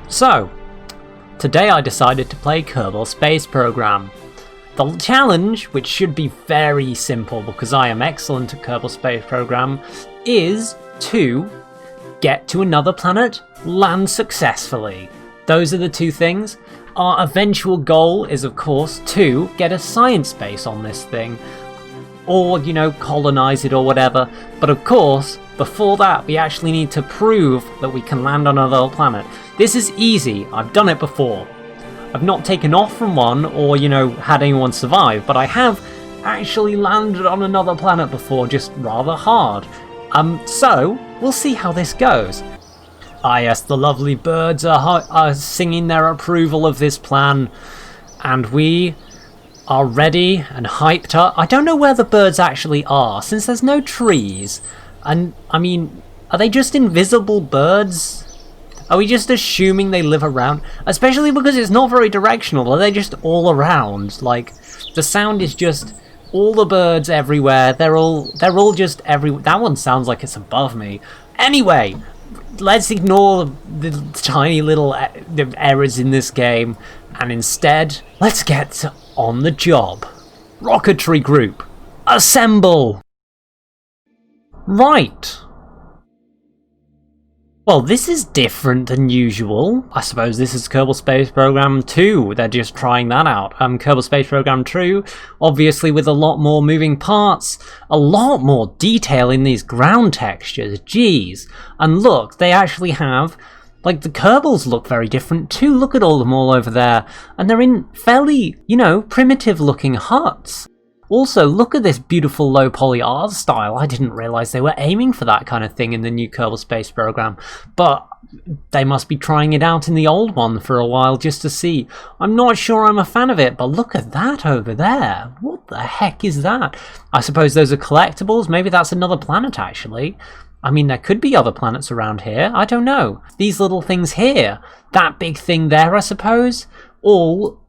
So, today I decided to play Kerbal Space Program. The challenge, which should be very simple because I am excellent at Kerbal Space Program, is to get to another planet, land successfully. Those are the two things. Our eventual goal is, of course, to get a science base on this thing. Or, colonize it or whatever. But of course, before that, we actually need to prove that we can land on another planet. This is easy. I've done it before. I've not taken off from one or, had anyone survive, but I have actually landed on another planet before, just rather hard. So, we'll see how this goes. Ah yes, the lovely birds are singing their approval of this plan, and we are ready and hyped up. I don't know where the birds actually are, since there's no trees. And, are they just invisible birds? Are we just assuming they live around? Especially because it's not very directional. Are they just all around? Like, the sound is just all the birds everywhere. They're all just everywhere. That one sounds like it's above me. Anyway, let's ignore the tiny little errors in this game, and instead, let's get on the job. Rocketry group, assemble! Right. Well, this is different than usual. I suppose this is Kerbal Space Program 2. They're just trying that out. Kerbal Space Program 2, obviously with a lot more moving parts, a lot more detail in these ground textures. Jeez. And look, they actually have, like, the Kerbals look very different too. Look at all them all over there. And they're in fairly, primitive looking huts. Also, look at this beautiful low poly art style. I didn't realise they were aiming for that kind of thing in the new Kerbal Space Program, but they must be trying it out in the old one for a while just to see. I'm not sure I'm a fan of it, but look at that over there. What the heck is that? I suppose those are collectibles. Maybe that's another planet, actually. There could be other planets around here. I don't know. These little things here. That big thing there, I suppose. All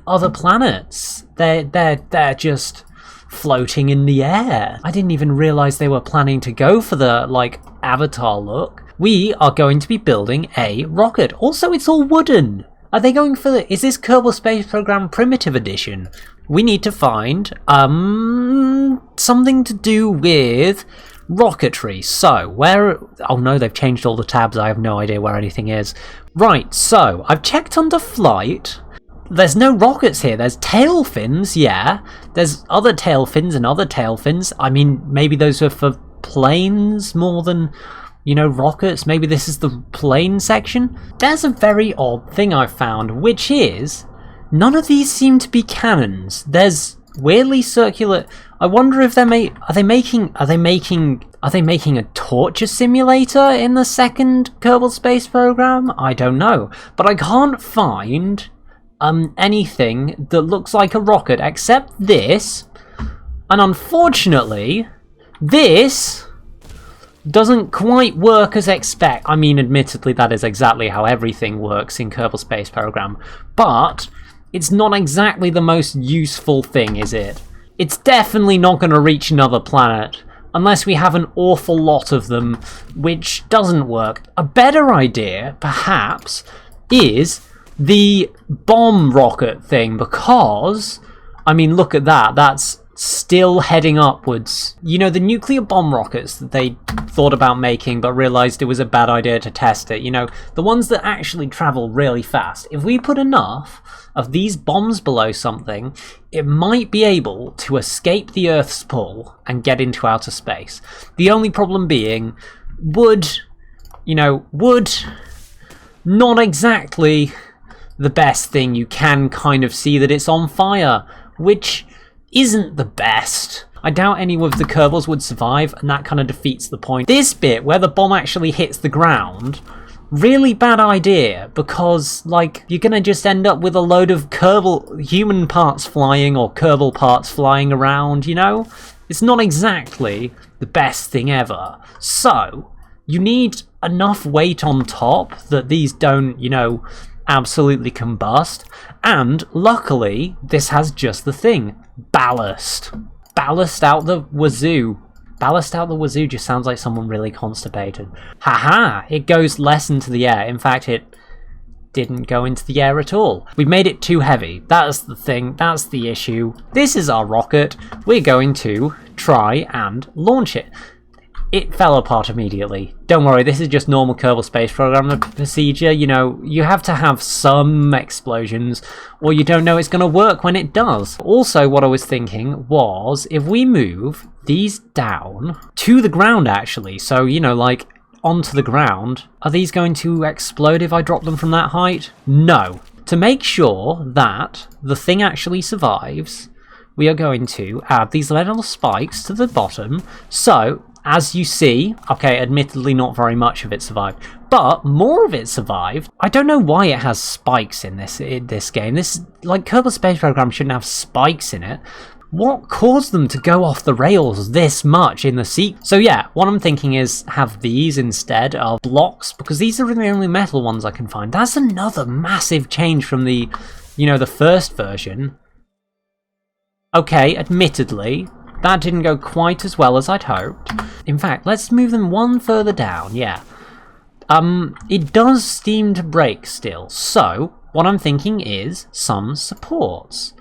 other planets. They're just floating in the air. I didn't even realize they were planning to go for the, Avatar look. We are going to be building a rocket. Also, it's all wooden. Are they going for is this Kerbal Space Program Primitive Edition? We need to find, something to do with rocketry. So, oh no, they've changed all the tabs. I have no idea where anything is. Right, so, I've checked under flight. There's no rockets here. There's tail fins, yeah. There's other tail fins and other tail fins. Maybe those are for planes more than, rockets. Maybe this is the plane section. There's a very odd thing I found, which is none of these seem to be cannons. There's weirdly circular. I wonder if are they making a torture simulator in the second Kerbal Space Program? I don't know, but I can't find anything that looks like a rocket except this, and unfortunately this doesn't quite work as expected. Admittedly that is exactly how everything works in Kerbal Space Program, but it's not exactly the most useful thing, is it? It's definitely not going to reach another planet unless we have an awful lot of them, which doesn't work. A better idea, perhaps, is the bomb rocket thing, because, look at that. That's still heading upwards. The nuclear bomb rockets that they thought about making but realised it was a bad idea to test it. The ones that actually travel really fast. If we put enough of these bombs below something, it might be able to escape the Earth's pull and get into outer space. The only problem being, would not exactly the best thing. You can kind of see that it's on fire, which isn't the best. I doubt any of the Kerbals would survive, and that kind of defeats the point. This bit, where the bomb actually hits the ground, really bad idea, because, you're gonna just end up with a load of human parts flying, or Kerbal parts flying around, It's not exactly the best thing ever. So, you need enough weight on top that these don't, absolutely combust, and luckily this has just the thing, ballast out the wazoo. Ballast out the wazoo just sounds like someone really constipated. Haha, it goes less into the air. In fact, it didn't go into the air at all. We made it too heavy. That's the thing. That's the issue. This is our rocket. We're going to try and launch it. It fell apart immediately. Don't worry, this is just normal Kerbal Space Program procedure. You know, you have to have some explosions or you don't know it's going to work when it does. Also, what I was thinking was if we move these down to the ground actually, so, you know, like onto the ground, are these going to explode if I drop them from that height? No. To make sure that the thing actually survives, we are going to add these little spikes to the bottom. So, as you see, okay, admittedly not very much of it survived, but more of it survived. I don't know why it has spikes in this game. This, like, Kerbal Space Program shouldn't have spikes in it. What caused them to go off the rails this much in the sequel? So yeah, what I'm thinking is have these instead of blocks, because these are the only metal ones I can find. That's another massive change from the, you know, the first version. Okay, admittedly, that didn't go quite as well as I'd hoped. In fact, let's move them one further down, yeah. It does seem to break still, so what I'm thinking is some supports.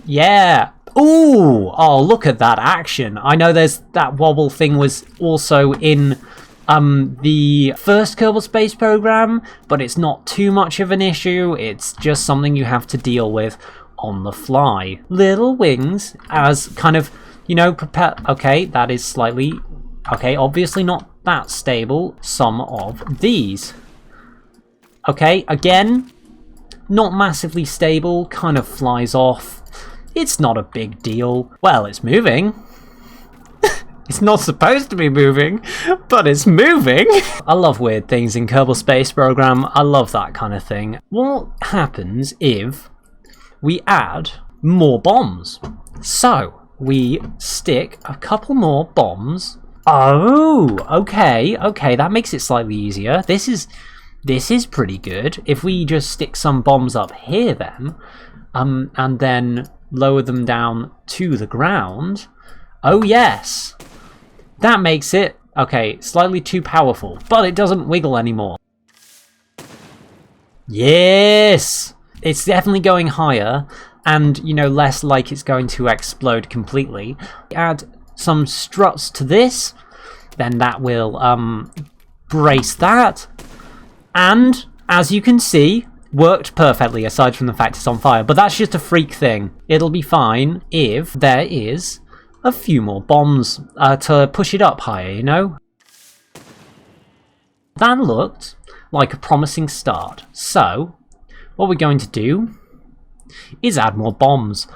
Yeah. Ooh! Oh, look at that action. I know that wobble thing was also in the first Kerbal Space Program, but it's not too much of an issue. It's just something you have to deal with on the fly. Little wings as kind of, you know, prepare. Okay, that is slightly, okay, obviously not that stable. Some of these. Okay, again, not massively stable, kind of flies off. It's not a big deal. Well, it's moving. It's not supposed to be moving, but it's moving. I love weird things in Kerbal Space Program. I love that kind of thing. What happens if we add more bombs? So we stick a couple more bombs. Oh, okay, that makes it slightly easier. This is pretty good. If we just stick some bombs up here then, and then lower them down to the ground. Oh yes, that makes it, okay, slightly too powerful, but it doesn't wiggle anymore. Yes! It's definitely going higher, and, you know, less like it's going to explode completely. Add some struts to this, then that will brace that, and as you can see, worked perfectly aside from the fact it's on fire, but that's just a freak thing. It'll be fine if there is a few more bombs to push it up higher, you know? That looked like a promising start, so what we're going to do is add more bombs.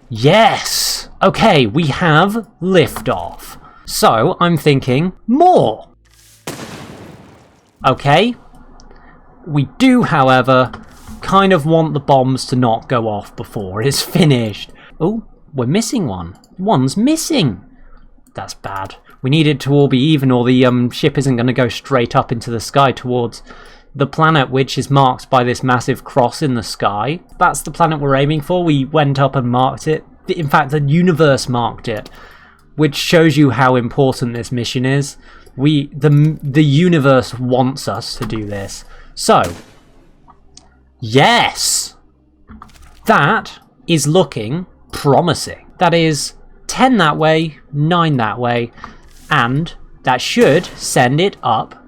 Yes! Okay, we have liftoff. So I'm thinking more. Okay. We do, however, kind of want the bombs to not go off before it's finished. Oh, we're missing one. One's missing. That's bad. We need it to all be even or the ship isn't going to go straight up into the sky towards the planet, which is marked by this massive cross in the sky. That's the planet we're aiming for. We went up and marked it. In fact, the universe marked it, which shows you how important this mission is. The universe wants us to do this. So, yes! That is looking promising. That is 10 that way, 9 that way, and that should send it up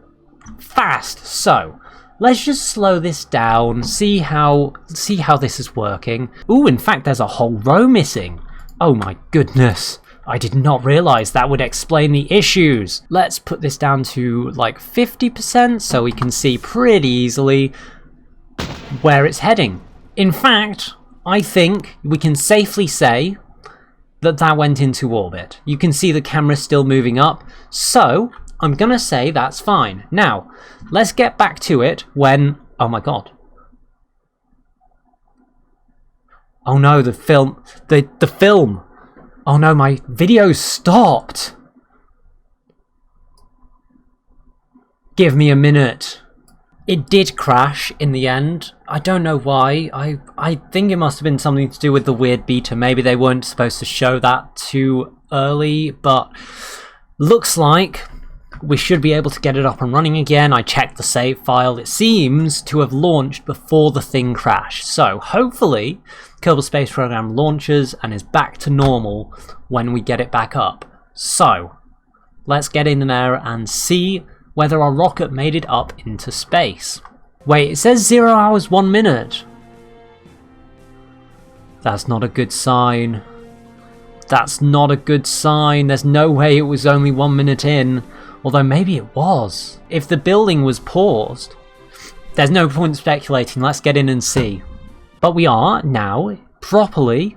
fast. So, let's just slow this down, see how this is working. Ooh, in fact, there's a whole row missing. Oh my goodness. I did not realize that would explain the issues. Let's put this down to like 50% so we can see pretty easily where it's heading. In fact, I think we can safely say that went into orbit. You can see the camera still moving up, so I'm gonna say that's fine. Now, let's get back to it when... Oh my god. Oh no, the film... The film! Oh no, my video stopped! Give me a minute. It did crash in the end. I don't know why. I think it must have been something to do with the weird beta. Maybe they weren't supposed to show that too early, but looks like we should be able to get it up and running again. I checked the save file. It seems to have launched before the thing crashed. So hopefully Kerbal Space Program launches and is back to normal when we get it back up. So let's get in there and see whether our rocket made it up into space. Wait, it says 0 hours 1 minute. That's not a good sign. That's not a good sign. There's no way it was only 1 minute in. Although maybe it was. If the building was paused, there's no point speculating. Let's get in and see. But we are now properly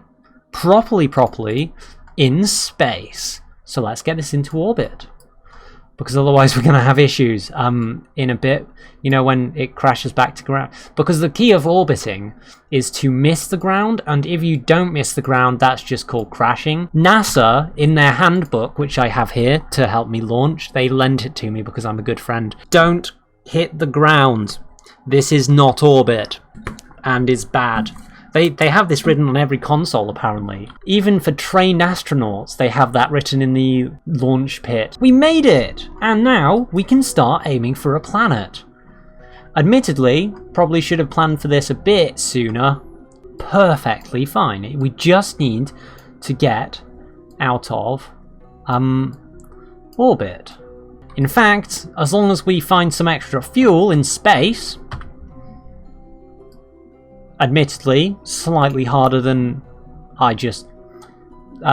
in space. So let's get this into orbit. Because otherwise we're going to have issues in a bit, you know, when it crashes back to ground. Because the key of orbiting is to miss the ground, and if you don't miss the ground, that's just called crashing. NASA, in their handbook, which I have here to help me launch, they lent it to me because I'm a good friend. Don't hit the ground. This is not orbit, and is bad. They have this written on every console, apparently. Even for trained astronauts, they have that written in the launch pit. We made it! And now we can start aiming for a planet. Admittedly, probably should have planned for this a bit sooner. Perfectly fine. We just need to get out of orbit. In fact, as long as we find some extra fuel in space, admittedly, slightly harder than I just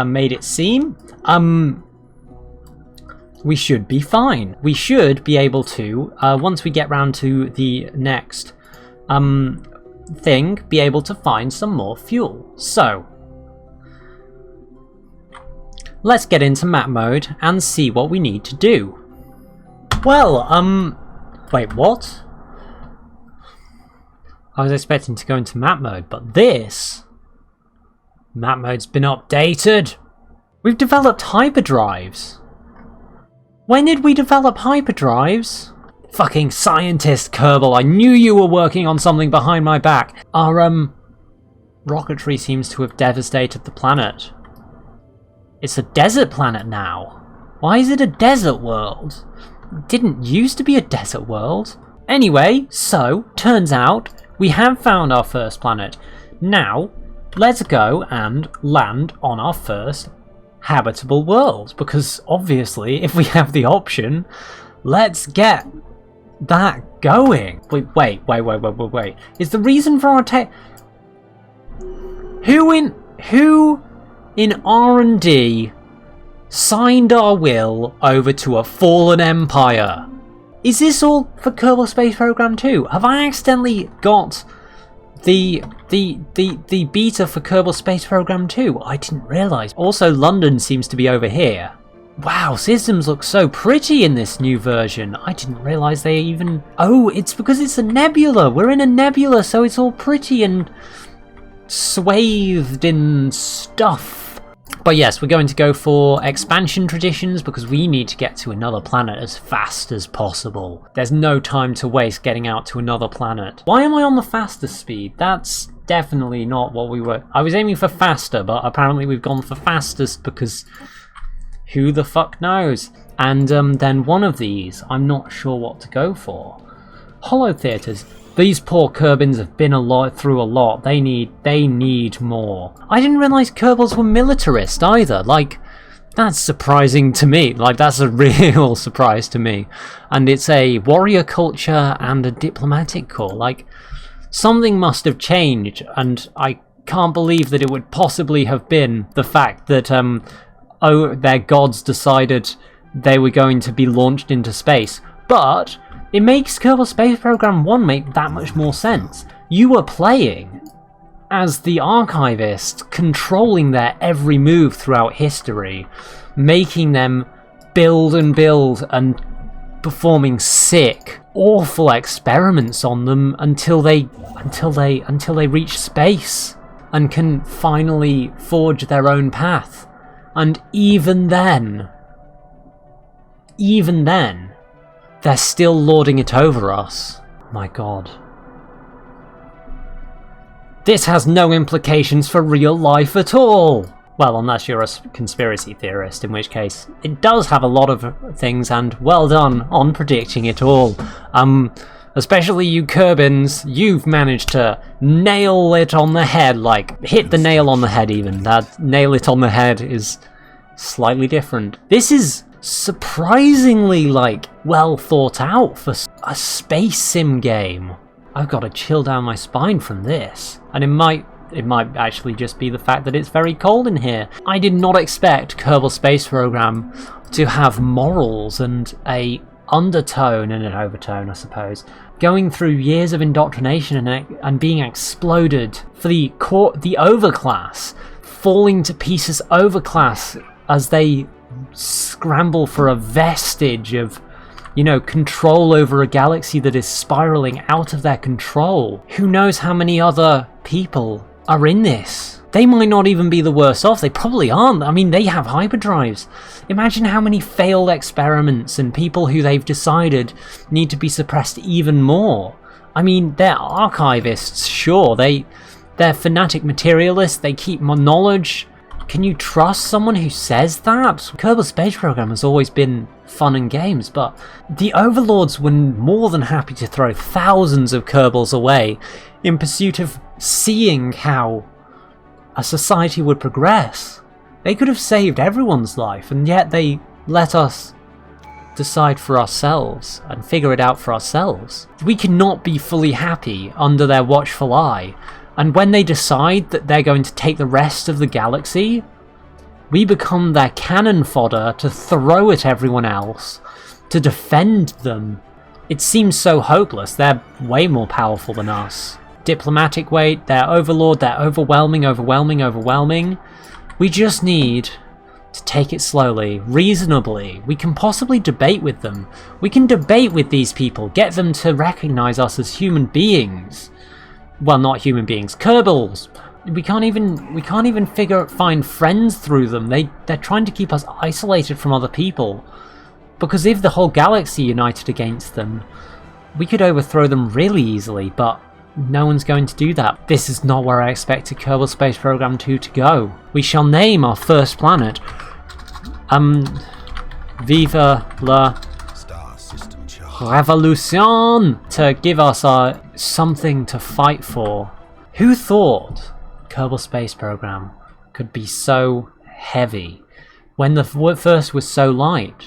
made it seem, we should be fine. We should be able to, once we get round to the next thing, be able to find some more fuel. So, let's get into map mode and see what we need to do. Well, wait, what? I was expecting to go into map mode, but this map mode's been updated. We've developed hyperdrives. When did we develop hyperdrives? Fucking scientist, Kerbal, I knew you were working on something behind my back. Our rocketry seems to have devastated the planet. It's a desert planet now. Why is it a desert world? It didn't used to be a desert world. Anyway, so turns out we have found our first planet. Now, let's go and land on our first habitable world. Because obviously, if we have the option, let's get that going. Wait. Is the reason for our tech... Who in R&D signed our will over to a fallen empire? Is this all for Kerbal Space Program 2? Have I accidentally got the beta for Kerbal Space Program 2? I didn't realise. Also, London seems to be over here. Wow, systems look so pretty in this new version. I didn't realise they even... Oh, it's because it's a nebula. We're in a nebula, so it's all pretty and swathed in stuff. But yes, we're going to go for expansion traditions because we need to get to another planet as fast as possible. There's no time to waste getting out to another planet. Why am I on the fastest speed? That's definitely not what we were... I was aiming for faster, but apparently we've gone for fastest because who the fuck knows? And then one of these, I'm not sure what to go for. Hollow theatres. These poor Kerbins have been through a lot. They need more. I didn't realise Kerbals were militarist either. Like, that's surprising to me. Like, that's a real surprise to me. And it's a warrior culture and a diplomatic corps. Like, something must have changed, and I can't believe that it would possibly have been the fact that their gods decided they were going to be launched into space. But it makes Kerbal Space Program 1 make that much more sense. You were playing as the archivist, controlling their every move throughout history, making them build and performing sick, awful experiments on them until they reach space and can finally forge their own path. And even then, they're still lording it over us. My god. This has no implications for real life at all. Well, unless you're a conspiracy theorist, in which case it does have a lot of things, and well done on predicting it all. Especially you Kerbins, you've managed to nail it on the head, like, hit the nail on the head even. That nail it on the head is slightly different. This is surprisingly, like, well thought out for a space sim game. I've got to chill down my spine from this. And it might actually just be the fact that it's very cold in here. I did not expect Kerbal Space Program to have morals and a undertone and an overtone, I suppose. Going through years of indoctrination and being exploded for the overclass, falling to pieces overclass as they scramble for a vestige of, you know, control over a galaxy that is spiraling out of their control. Who knows how many other people are in this? They might not even be the worst off. They probably aren't. I mean, they have hyperdrives. Imagine how many failed experiments and people who they've decided need to be suppressed even more. I mean, they're archivists, sure. They're fanatic materialists. They keep more knowledge. Can you trust someone who says that? Kerbal Space Program has always been fun and games, but the overlords were more than happy to throw thousands of Kerbals away in pursuit of seeing how a society would progress. They could have saved everyone's life, and yet they let us decide for ourselves and figure it out for ourselves. We cannot be fully happy under their watchful eye. And when they decide that they're going to take the rest of the galaxy, we become their cannon fodder to throw at everyone else, to defend them. It seems so hopeless. They're way more powerful than us. Diplomatic weight, they're overlord, they're overwhelming. We just need to take it slowly, reasonably. We can possibly debate with them. We can debate with these people, get them to recognize us as human beings. Well, not human beings, Kerbals. We can't even find friends through them. They're trying to keep us isolated from other people. Because if the whole galaxy united against them, we could overthrow them really easily, but no one's going to do that. This is not where I expected Kerbal Space Program 2 to go. We shall name our first planet Viva la Revolution, to give us something to fight for. Who thought Kerbal Space Program could be so heavy when the first was so light?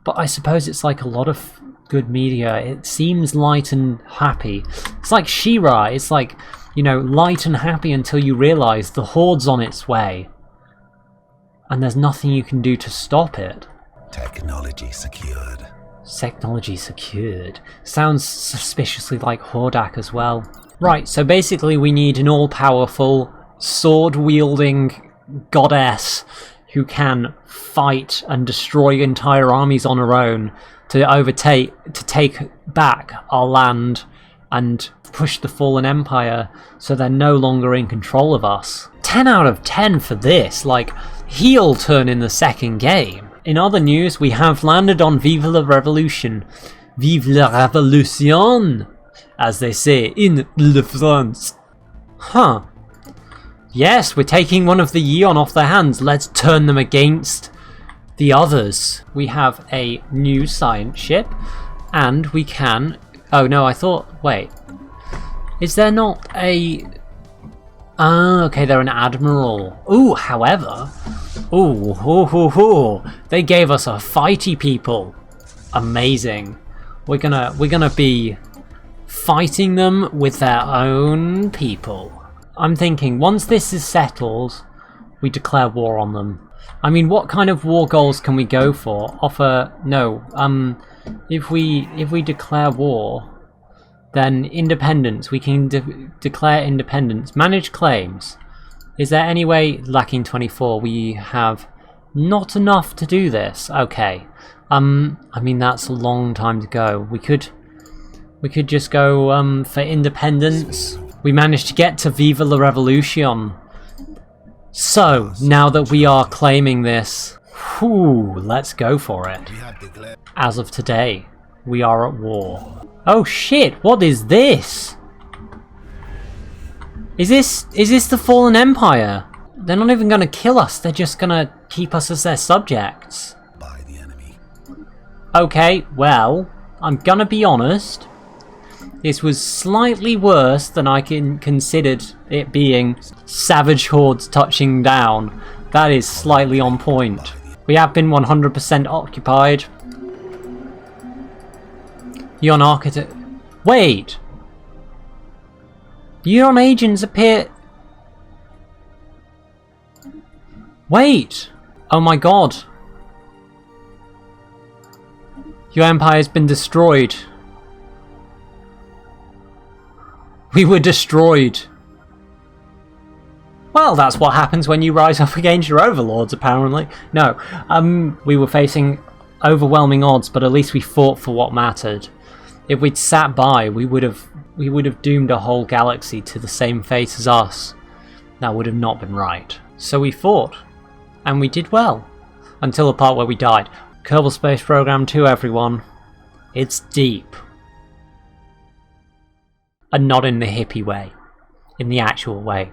But I suppose it's like a lot of good media. It seems light and happy. It's like She-Ra. It's like, you know, light and happy until you realise the Horde's on its way. And there's nothing you can do to stop it. Technology secured. Technology secured. Sounds suspiciously like Hordak as well. Right, so basically we need an take sword-wielding goddess who can fight and destroy entire armies on her own to take back our land and push the fallen empire so they're no longer in control of us. 10 out of 10 for this, like, heel turn in the second game. In other news, we have landed on Vive la Revolution. Vive la Revolution, as they say in Le France. Huh. Yes, we're taking one of the Yeon off their hands. Let's turn them against the others. We have a new science ship, and we can... Oh no, I thought... Wait. Is there not a... Ah, okay, they're an admiral. Ooh, however... Ooh, they gave us a fighty people. Amazing. We're gonna be fighting them with their own people. I'm thinking, once this is settled, we declare war on them. I mean, what kind of war goals can we go for? If we declare war, then independence. We can declare independence. Manage claims. Is there any way? Lacking 24. We have not enough to do this. Okay. I mean, that's a long time to go. We could just go for independence. We managed to get to Viva la Revolution. So, now that we are claiming this, let's go for it. As of today, we are at war. Oh shit, what is this? Is this the Fallen Empire? They're not even going to kill us, they're just going to keep us as their subjects. By the enemy. Okay, well, I'm going to be honest. This was slightly worse than I considered it being. Savage hordes touching down. That is slightly on point. We have been 100% occupied. Yon architect... Wait! Yon agents appear... Wait! Oh my god. Your empire has been destroyed. We were destroyed. Well, that's what happens when you rise up against your overlords, apparently. No, we were facing overwhelming odds, but at least we fought for what mattered. If we'd sat by, we would have doomed a whole galaxy to the same fate as us. That would have not been right. So we fought, and we did well, until the part where we died. Kerbal Space Program 2, everyone. It's deep. And not in the hippie way. In the actual way.